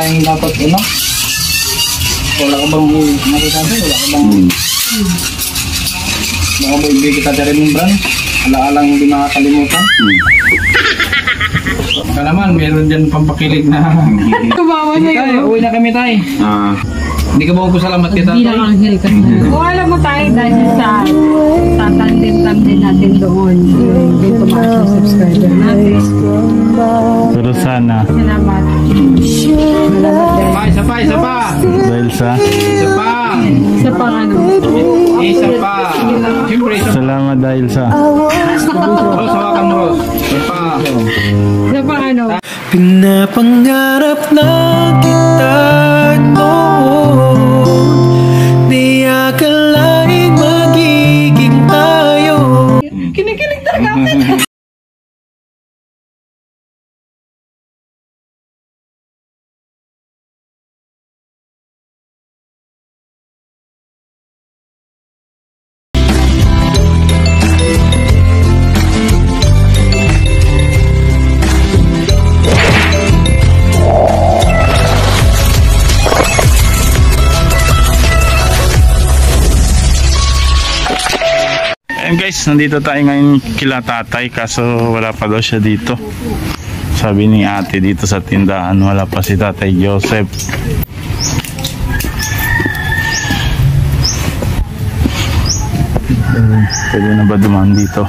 tayong dapat, ano? Wala ka bang nakita sa'yo? Wala ka bang... Baka mo ibigay kita sa remembran? Ala-alang hindi makakalimutan? Ka naman, meron dyan pampakilig na... Kumawa sa'yo. Uwi na kami tayo. Hindi ka ba magpasalamat kita? Hindi lang ang hiri kasi. Kung alam mo tayo dahil sa tatandem-tandem natin doon. Yung tumaas yung subscriber natin. Pero sana. Salamat. Isa pa! Dahil sa... Isa pa! Isa pa ano? Isa pa! Siyempre, isa pa! Salamat dahil sa... Rose, hawakan mo, Rose. Isa pa! Isa pa ano? Pinapangarap na kita noon, di akalain magiging tayo. Kinikilig talaga ako. Ayan guys, nandito tayo ngayon kila tatay kaso wala pa daw siya dito. Sabi ni ate dito sa tindahan wala pa si Tatay Joseph. Pwede na ba dumaan dito?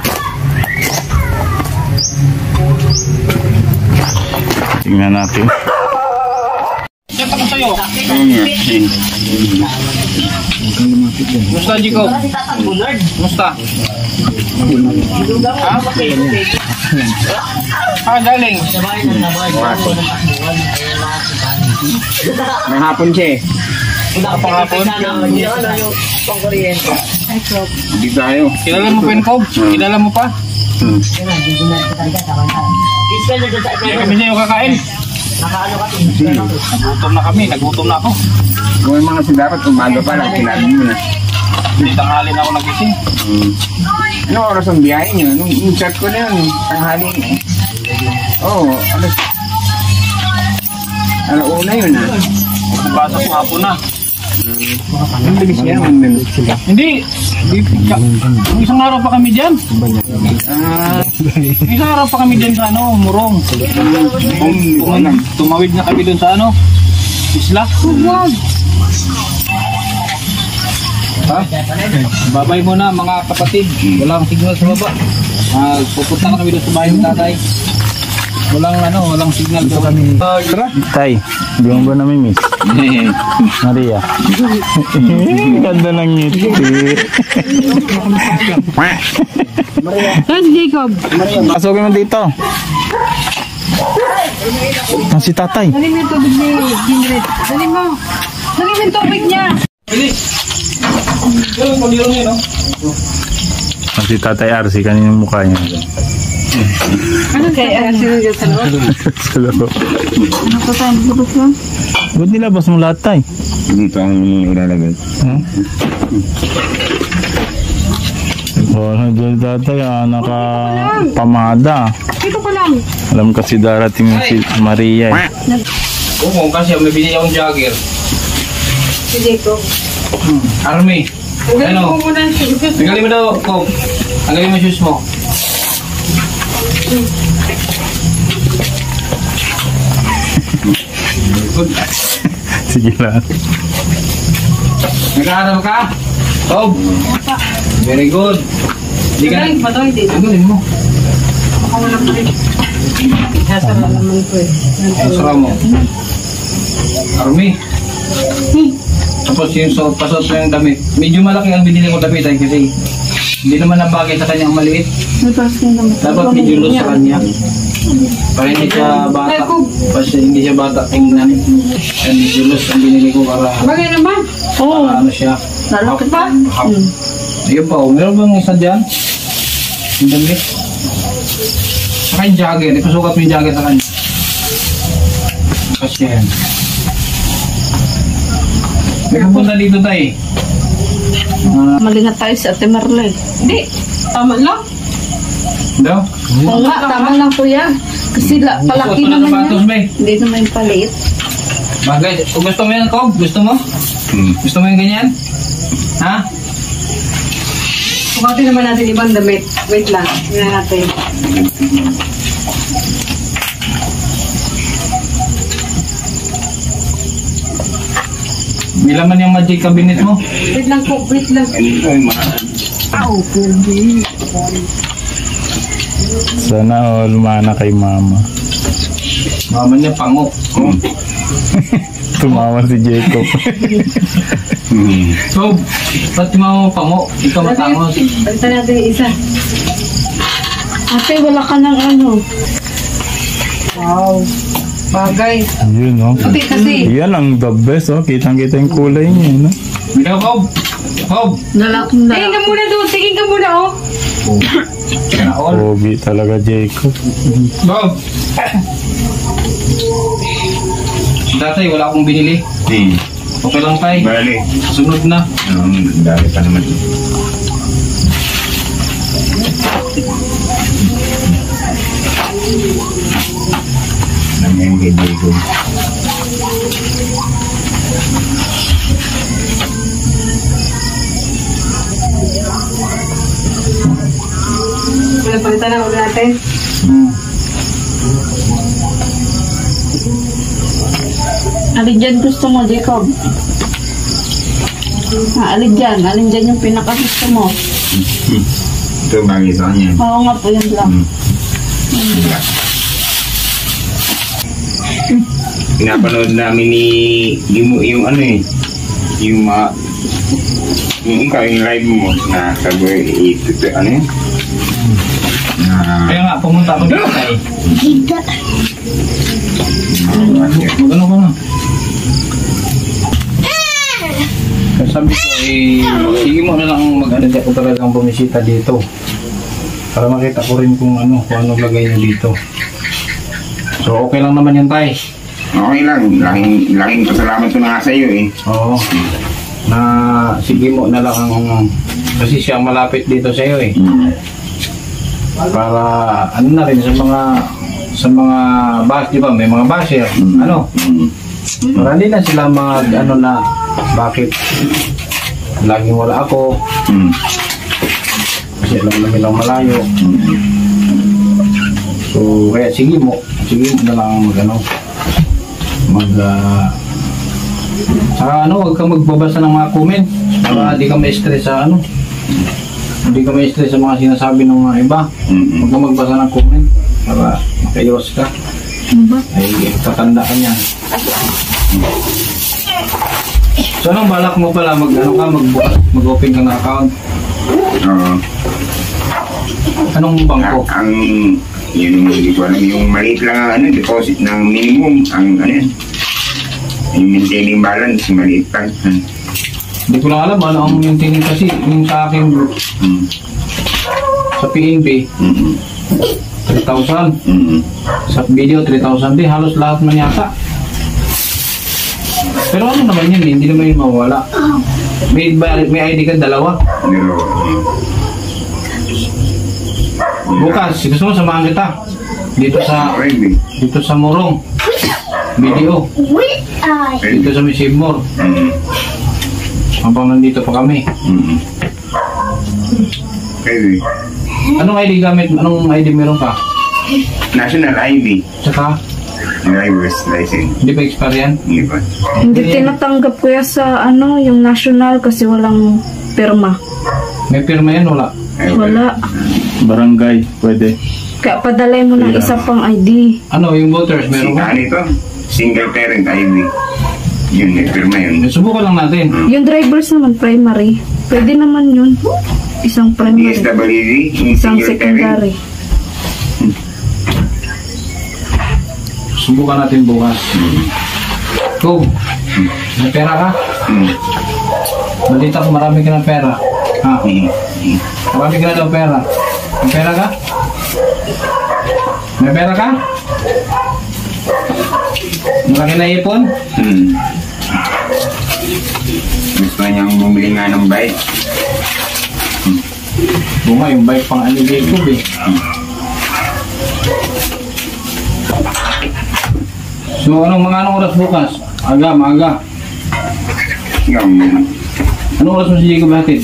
Tingnan natin. Siyempre ko sa'yo. Musta, Jiko? Musta? Ha? Galing? May hapon siya eh. Kapang-hapon? Hindi tayo. Kilala mo pa yun, Kob? Kilala mo pa? Hindi kami sa'yo kakain. Nagutom na kami, nagutom na ako. Kung yung mga dapat umaga pa lang, kinain mo na. Hindi tanghali na ako nagising. Ano oras ang biyahe nyo? Nung chat ko na yun, tanghali. Oo, alauna yun ah. Basa ko hapon na. Ang bilis niya naman. Hindi. Isang araw pa kami dyan. Isang araw pa kami dyan sa ano, Murong. Tumawid na kami dun sa ano, isla. Ha? Babay mo na mga kapatid. Walang signal sa baba. Pupunta na kami dun sa bahay ng tatay. Walang signal sa kami. Tay, di mo ba namimiss? Maria. Ganda ng ngiti. Saan Jacob? Pasukin mo dito. Si tatay. Dali mo yung tubig ni Jindret. Dali mo. Dali mo yung tubig niya. Bilis! Yung pag-iron niya, no? Si tatay RC, kaninong mukha niya. Ano kaya sino dyan sa loob? Sa loob. Ano pa tayo lubos lang? Ba't nilabas mo lahat tay? Dito ang ilalagay. Oh, dyan tatay, nakapamada. Dito ko lang. Alam kasi darating si Maria eh. Oo, kasi may binili akong jogger. Si Jacob. Army. Tanggalin Ano? mo muna ang shoes. Tanggalin mo daw, Kob. Tanggalin mo yung shoes mo. Good. Sige lang. Nag-aaral ka? Kob. Very good. Hindi ka na. Matoy din. Tanggalin mo. Ako wala pa rin. Sasara naman ko eh. Ang sarap mo. Army. Tapos yung pasot mo yung damit. Medyo malaki ang binili ko damit kasi hindi naman nabagay sa kanyang maliit. Dapat medyo loose sa kanya. Para hindi siya bata. Kasi hindi siya bata tingnan. And medyo loose ang binili ko para Bagay naman. ano siya. Lalaki pa? Ayun pa, meron bang isa dyan? Yung damit. Saka yung jagger. Ipasukat mo yung jagger sa kanya. Kasi yan. May pupunta dito tayo. Malingat tayo sa Ate Marley. Hindi. Tama lang. Daw? Oo nga, tama lang kuya. Kasi palaki Suot mo na naman sapatos, yan. May. Hindi naman yung paliit. Bagay, gusto mo yan, Kob? Gusto mo? Gusto mo yung ganyan? Ha? Bukatin naman natin ibang damit. Wait lang. Tingnan natin. May laman yung magic cabinet mo. Wait lang po. Wait lang. Ganito yung mga... Sana all mana kay mama. Mama niya, pango. Tumawa si Jacob. Kob, ba't yung mama mo pango? Ikaw matangos. Balitan natin yung isa. Ate, wala ka ng ano. Wow. Bagay. Yun, no? Ate, kasi. Yan ang the best, oh. Kitang-kita yung kulay niya, no? Ikaw, Kob. Kob. Tingin ka muna doon. Tingin ka muna, oh. All. Pogi talaga, Jacob. Kob. Tatay, wala akong binili. Okay lang, tay. Bali. Sunod na. Dali pa naman. Nangyayang kay Diego. Palitan na ulit natin. Alin dyan gusto mo, Jacob? Alin dyan yung pinaka-gusto mo. Ito yung bagay sa kanya. Oo nga po, yun lang. Pinapanood namin ni yung ano eh, yung ikaw yung live mo na sabi ito ano yun? Kaya nga, pumunta ako dito, tay. Magano ka na. Kaya sabi ko, sige mo na lang mag-ano dyan ko talagang bumisita dito. Para makita ko rin kung ano lagay niya dito. So, okay lang naman yan, tay. Okay lang, laking pasalamat ko na nga sa iyo eh. Oo. Na sige mo na lang ang kasi siya malapit dito sa iyo eh. Para ano na rin sa mga bas, di ba? May mga basher. Ano? Para hindi na sila ano na bakit laging wala ako. Kasi alam namin lang malayo. So, kaya sige mo na lang saka huwag kang magbabasa ng mga comment para di ka ma-stress sa hindi ka ma-stress sa mga sinasabi ng mga iba. Huwag kang magbasa ng comment para makaiwas ka. Ay, tatandaan yan. So, anong balak mo pala mag-open ka ng account? Anong bangko? Yun hindi ko alam, yung maliit lang ang deposit ng minimum, ang yung maintaining balance, maliit lang. Hindi ko lang alam ano ang maintaining kasi yung sa akin sa PNB 3,000 sa video 3,000 din, halos lahat man yata. Pero ano naman yun, hindi naman yun mawala. May ID ka dalawa. Bukas, gusto mo samahan kita dito sa Morong video dito sa Misimor habang nandito pa kami. Anong ID gamit? Anong ID meron ka? National ID. Tsaka? Driver's license. Hindi pa expire yan? Hindi pa. Hindi tinatanggap ko yan sa yung national kasi walang pirma. May pirma yan? Wala? Wala. Barangay, pwede. Kaya padalay mo ng isa pang ID. Ano, yung voters meron ka? Ito, single parent ID. Yun, may pirma yun. Subukan lang natin. Yung drivers naman, primary. Pwede naman yun. Isang primary. DSWD, Isang single secondary. Subukan natin bukas. Go! May pera ka? Balita ko marami ka ng pera. Ha? Marami ka na daw pera. May pera ka? May pera ka? Malaki na ipon? Gusto niyang bumili nga ng bike. Bunga, yung bike pang ano Jacob eh. So, anong oras bukas? Maaga. Yung, Anong oras mo si Jacob hatid?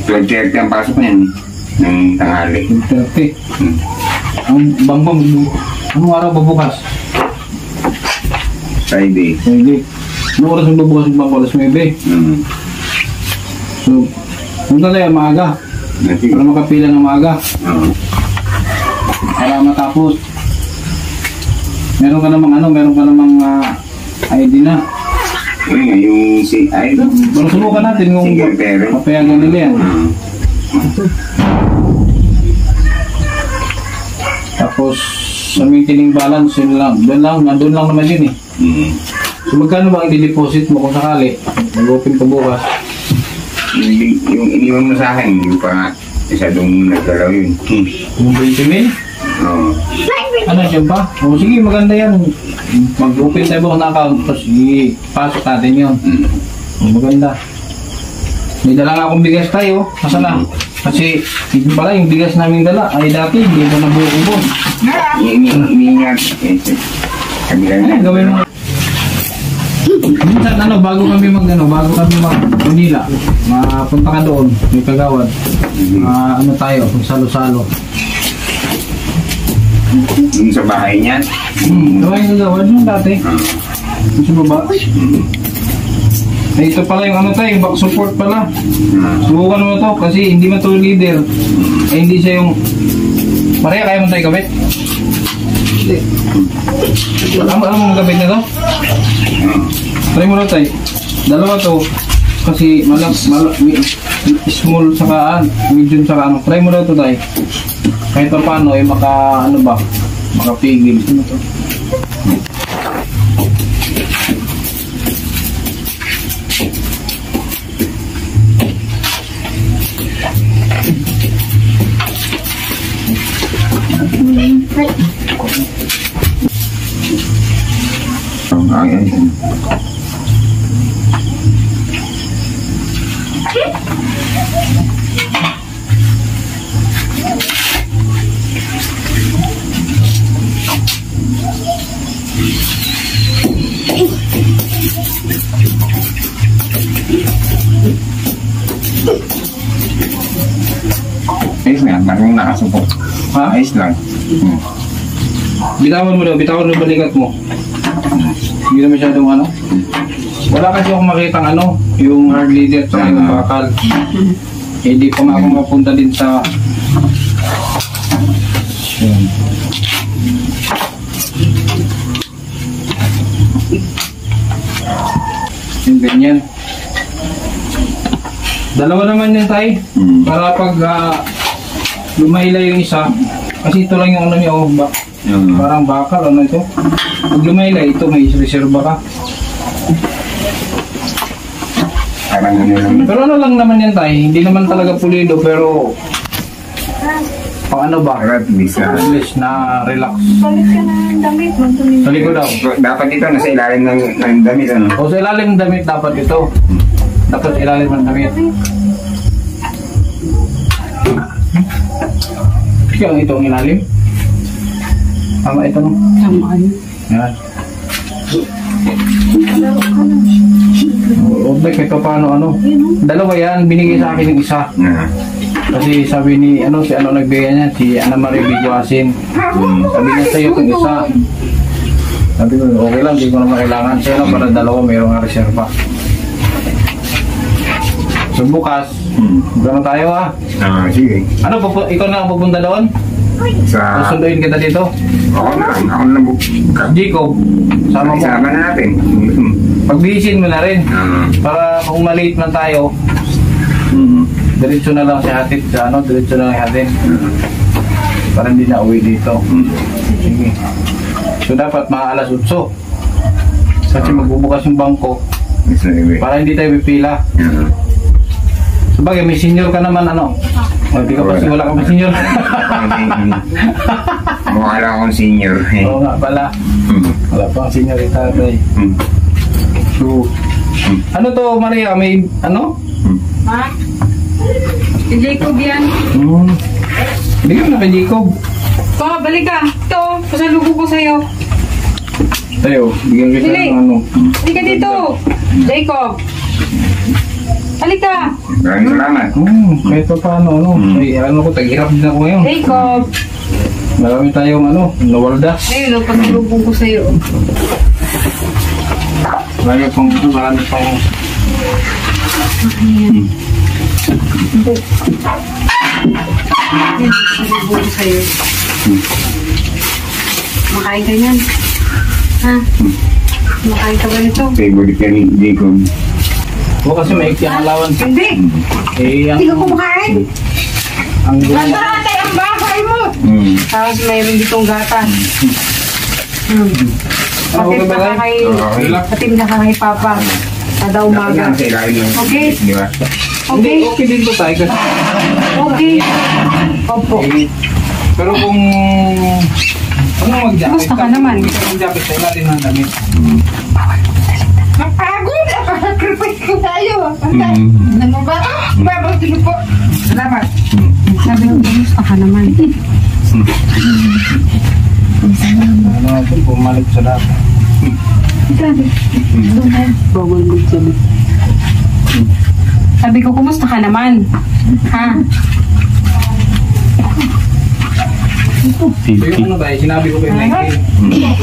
12:30 ang pasok niyan. Ng tanghali. 30. Ang bambang, anong araw bubukas? Friday. Hindi. Anong oras mo bubukas yung bangko? Alas 9. So, punta tayo maaga. Para makapila ng maaga. Para matapos. Meron ka namang ID na. Yung si Idol. Pero subukan natin kung papayagan nila yan. Tapos sa maintaining balance, yun lang. Nandun lang naman yun eh. So magkano ba ang i-deposit mo kung sakali? Mag-open ka bukas. Yung iniwan mo sa akin, yung pa isa doon nagdalaw yun. Yung 20,000? Oo. Ano siya pa? O sige, maganda yan. Mag-open tayo ba ng account, tapos ipasok natin yun. Maganda. May dala nga akong bigas tayo. Masa na? Kasi hindi pala yung bigas namin dala. Ay dati, hindi ko nabuubos. Iniingat. Sabi lang na. Gawin mo. Minsan bago kami mag Manila, mapunta ka doon, may kagawad. Tayo, salo-salo. Yung sa bahay niya. Gawin kagawad nung dati. Gusto mo ba? Ito pala yung yung back support pala. Subukan mo to kasi hindi man to leader. Hindi siya yung Maria, kaya mo tayo gabit? Hindi. Alam mo magabit na to? Try mo na tayo. Dalawa to. Kasi small saka medium saka Try mo na to tayo. Kahit pa paano makapigil. Sino to? Ayos nga, marunong nakasupok. Ayos lang. Bitawan mo yung balikat mo. Hindi na masyadong Wala kasi akong makitang yung hard leader at yung bakal. Hindi pa nga ako mapunta din sa yung ganyan. Dalawa naman yan tayo. Para pag lumahila yung isa, kasi ito lang yung parang bakal, ito. Pag lumahila, ito may reserva ka. Parang lang. Pero lang naman yan tayo, hindi naman talaga pulido, pero pang At least na relax. Balik ka na ng damit. Sa likod daw. dapat ito nasa ilalim ng damit, O sa ilalim ng damit dapat ito. Dapat ilalim ng damit. Kaya ito ang ilalim. Tama ito. Tama. Yan. Obek, ito paano Dalawa yan, binigay sa akin yung isa. Kasi sabi ni si nagbigay niya, si Ana Marie Biguasin. Sabi niya sa'yo itong isa. Sabi ko, okay lang, hindi ko naman kailangan. Siya lang para dalawa, mayroong reserva. So bukas, gano'n tayo Sige. Ikaw na ang pupunta doon? Susunduin kita dito? Ako na Jacob, sama mo. Sama natin. Pagbihisin mo na rin. Para kung maliit man tayo, diretso na lang siya hatid sa diretso na lang hatid. Para hindi na uwi dito. Sige. So dapat mga alas 8. Kasi magbubukas yung bangko. Para hindi tayo pipila. Sabagay, may senior ka naman Hindi ka kasi wala ka pa senior. Mukha lang akong senior. Oo nga pala. Wala pa ang senior itatay. So, to Maria? May Ha? Si Jacob yan. Bigyan mo na kay Jacob. Balik ka. Ito, pasalubog ko sa'yo. Tayo, bigyan kita Dili. ng ano. Halika dito. Jacob. Halika. Maraming salamat. Kahit pa paano, ano. Ay, ano ko, taghirap din ako ngayon. Jacob. Marami tayong ano, nawalda. Ayun, ang pagulubong ko sa'yo. Marami pang Ayun, pagulubong ko sa'yo. Makain ka niyan. Ha? Makain ka ba nito? Favorite ka ni Jacob. O kasi maiksi ang alawan. Hindi. Eh, Hindi ka kumakain. ang Nandarating ang bahay mo. Tapos mayroon ditong gatas. Patid na ka kay... Patid na ka kay Papa. Kada umaga. Sa ilalim ng Okay. di ba? Hindi, Okay? okay din to tayo kasi. Okay. Opo. Eh, pero kung ano mag-jacket Basta ka naman. Hindi ka mag-jacket sa ilalim ng damit. Napagod! Sacrifice ko tayo. Ano mo ba? Babalik po. Salamat. Sabi ko, gusto ka naman. Ano, bumalik sa dati. Bawal ko sabi. Sabi ko, kumusta ka naman? Ha? So yung ano tayo, sinabi ko kay Mikey.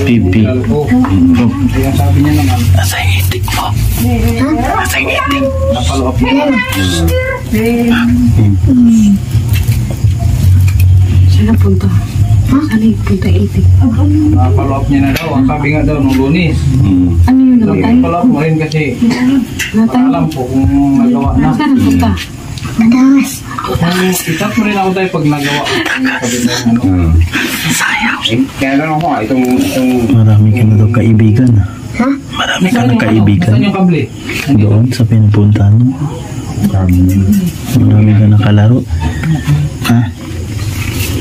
Pipi. Lalo ko. Yung sabi niya naman, Nasa itik mo. Nasa itik. napalo up niya. Saan na punta? Saan yung punta itik? Napalo up niya na daw. Ang sabi nga daw nung Lunis. Ano yun So, naman? follow up mo rin kasi para alam po kung nagawa na. Saan na punta? Itat mo rin ako tayo pag nagawa. Sabi na yung ano. Kaya lang ako, itong Marami ka na daw kaibigan. Marami ka na Nasaan kaibigan. yung kable? Doon sa pinupuntahan mo. Marami ka na kalaro. Ha?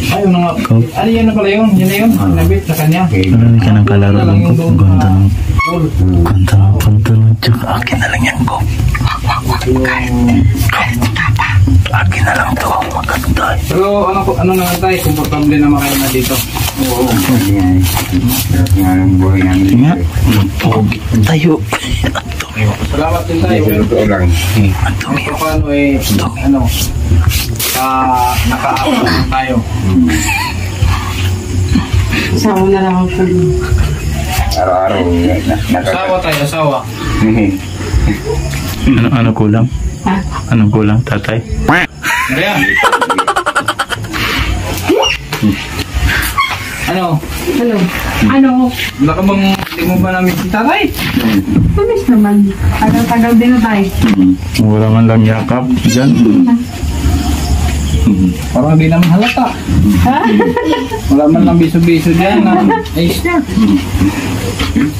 Ayun na nga. Ikaw? Ano yan na pala yun? Yun na yun. Nabit sa kanya. Marami ka ng kalaro Ano lang ng yung ko. doon Ganda na ng pool. ganda ng pantalon. Tsaka akin na lang yan ko. Akin na lang to. Maganda. Pero ano na tayo? Komportable naman kayo na dito. Oo. Sarap nga ng buhay namin. Nga. Pogi. Tayo. Salamat din tayo. Sa totoo lang. Kahit paano eh, ano, naka-awa tayo. Sama na lang ako. Araw-araw. Asawa tayo, asawa. Ano kulang? Ha? Anong kulang, tatay? Ayan. Ano? Hello. Ano? Wala ka bang hindi mo ba namin si tatay? Tumis naman. Tagal-tagal din na tayo. Wala man lang yakap. Diyan. Parang di naman halata. Ha? Wala man lang biso-biso dyan. Ayos na.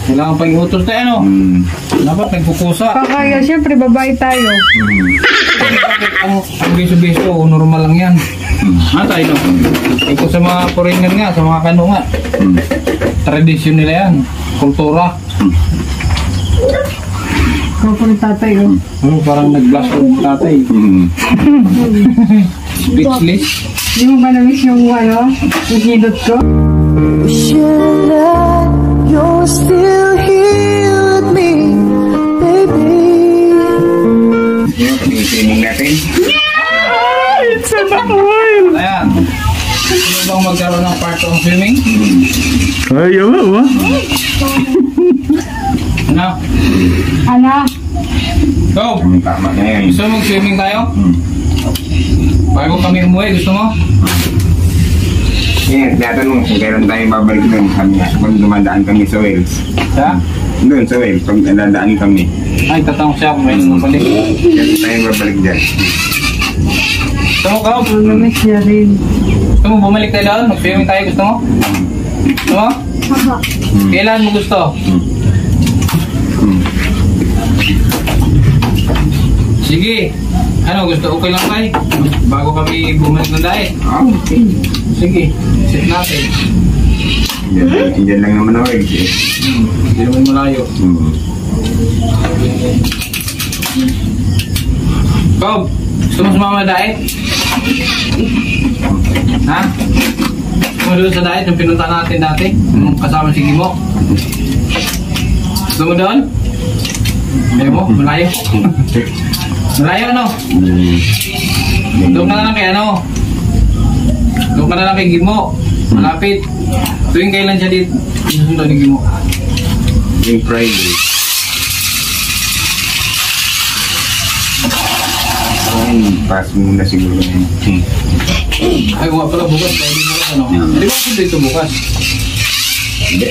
Kailangan pa yung utos tayo, ano? Dapat nagpupusa. Kaya syempre babae tayo. Ang biso-biso, normal lang yan. Tayo, no? Ito sa mga foreigner nga, sa mga kano nga. Tradisyon nila yan. Kultura. Kako ng tatay ko. Parang nag-blast yung tatay. Speechless. Hindi mo ba na-miss yung ano? Yung hidot ko? You're still here with me, baby. Pag-isinig natin. Ayan. Sino bang magkaroon ng part of swimming? Ay, yawa. Ano? Ano? Go! Tama na yan. Gusto mo mag-swimming tayo? Bago kami umuwi, gusto mo? Tinatanong kung kailan tayo babalik doon. Pag dumadaan kami sa Wales. Sa? Doon sa Wales, pag dadaan kami. Ay, tatanong siya kung may balik. Kailan tayo babalik dyan. Gusto mo, Kao? Na-miss niya rin. Gusto mo bumalik tayo doon? Mag-swimming tayo, gusto mo? Gusto mo? Kailan mo gusto? Sige. Ano, gusto okay lang tayo? Bago kami bumalik ng diet. Okay. Sige, set natin. Diyan lang naman ako eh. Hindi naman malayo. Bob, gusto mo sumama na diet? Ha? Doon sa diet, yung pinunta natin dati, yung kasama si Gimo. Gusto mo doon? Ayaw mo, malayo. Malayo ano? Doon ka na lang kay ano? Doon ka na lang kay Gimo. Malapit. Tuwing kailan siya dito, susunod ni Gimo. Yung Friday. Pass muna siguro yun. Ay, nga pala bukas. Pwede bukas ano? Hindi ba ako dito bukas? Hindi.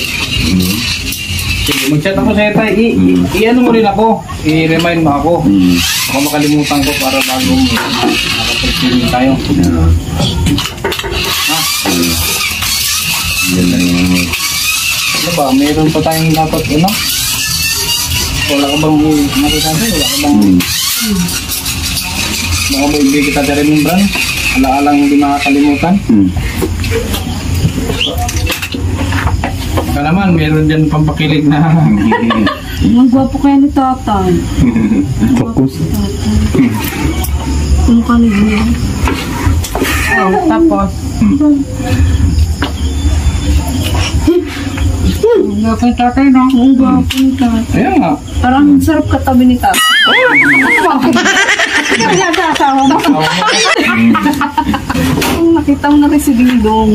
Sige, mag-chat ako sa'yo tayo. I-ano mo rin ako. I-remind mo ako. Baka makalimutan ko para bago nakapag-streaming tayo. Ha? Yan lang yung... Ano ba? Meron pa tayong dapat ano? Wala ka bang makita sa'yo? Wala ka bang... Baka ba ibigay kita sa remembrance? Ala-alang hindi makakalimutan? Baka naman, meron dyan pampakilig na... Ang gwapo kaya ni Tatay. Focus. Ang kalig niya. Oh, tapos. Ang gwapo ni Tatay, no? Ang gwapo ni Tatay. Ayan nga. Parang sarap katabi ni Tatay. Kaya nag-asawa mo. Nakita mo na rin si Dingdong.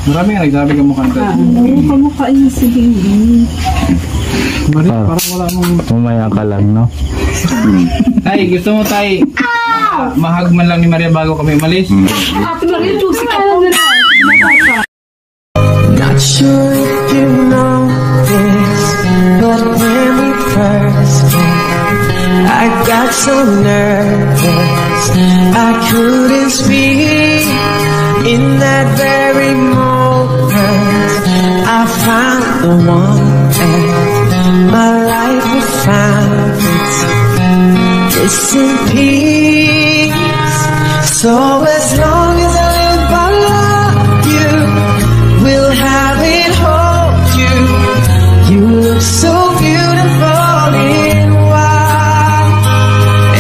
Marami nga nagsabi ka mukhang tayo. Oo, kamukha niya si Dingdong. Parang wala mong... Umaya ka lang, no? Tay, gusto mo tay? Mahag man lang ni Maria bago kami umalis. Ate Maria, juicy ka na nila. Not sure if you know this, but when we first met, I got so nervous I couldn't speak. In that very moment I found the one and my life was found in peace. So as long as I live I love you, we'll have it, hold you. You look so beautiful in white,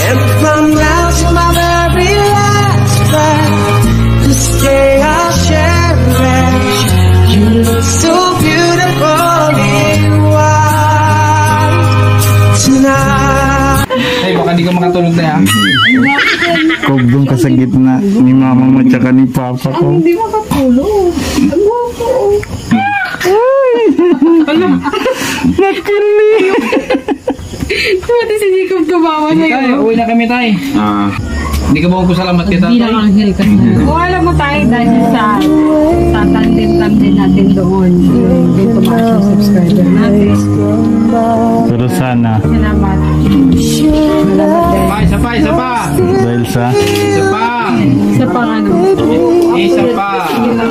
and from now to my very last breath, this day I'll cherish. You look so beautiful in white tonight. Tay, baka di ka makatulog na yan. Kog doon ka sa gitna ni mama mo tsaka ni papa ko. Hindi makatulog. Ang gwapo. Nakinig! Pwede si Jacob tumawa Tay, sa'yo. uwi na kami tay. Hindi ka ba magpasalamat kita Bilang tay? anghel kasi. Kung alam mo tayo dahil sa tatandim-tam din natin doon. Yung tumaas yung subscriber natin. Pero sana, Salamat. Salamat din. Pa, isa pa, isa pa. dahil sa Isa pa. Sa pang ano. Isa pa.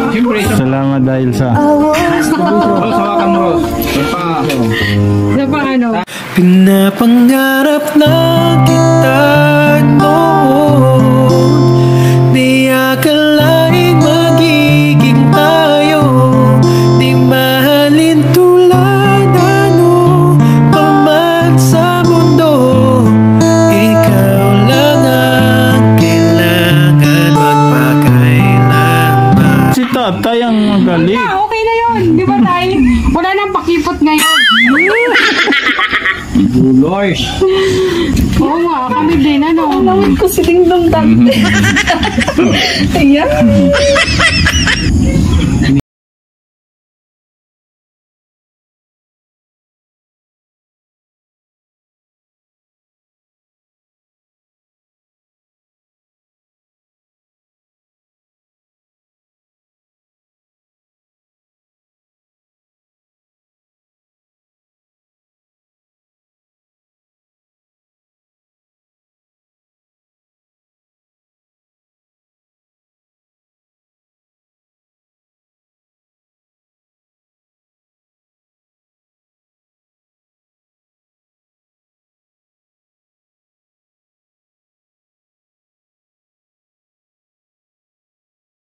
Siyempre, isa pa. salamat dahil sa Rose, hawakan mo Rose. Isa pa. Sa pang ano. Pinapangarap na kita noon, di akalain magiging tayo, di mahalin tulad ano pa man sa mundo. Ikaw lang ang kailangan magpakailanman. si tatay ang magaling. Okay na yun. Di ba tayo? Wala nang pakipot ngayon. Lord. Oo nga, kami din. Ano? Alawin ko si Dingdong dante. Ayan.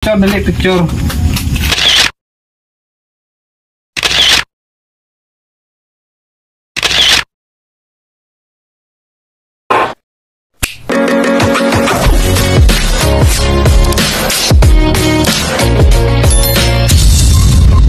Dali, picture.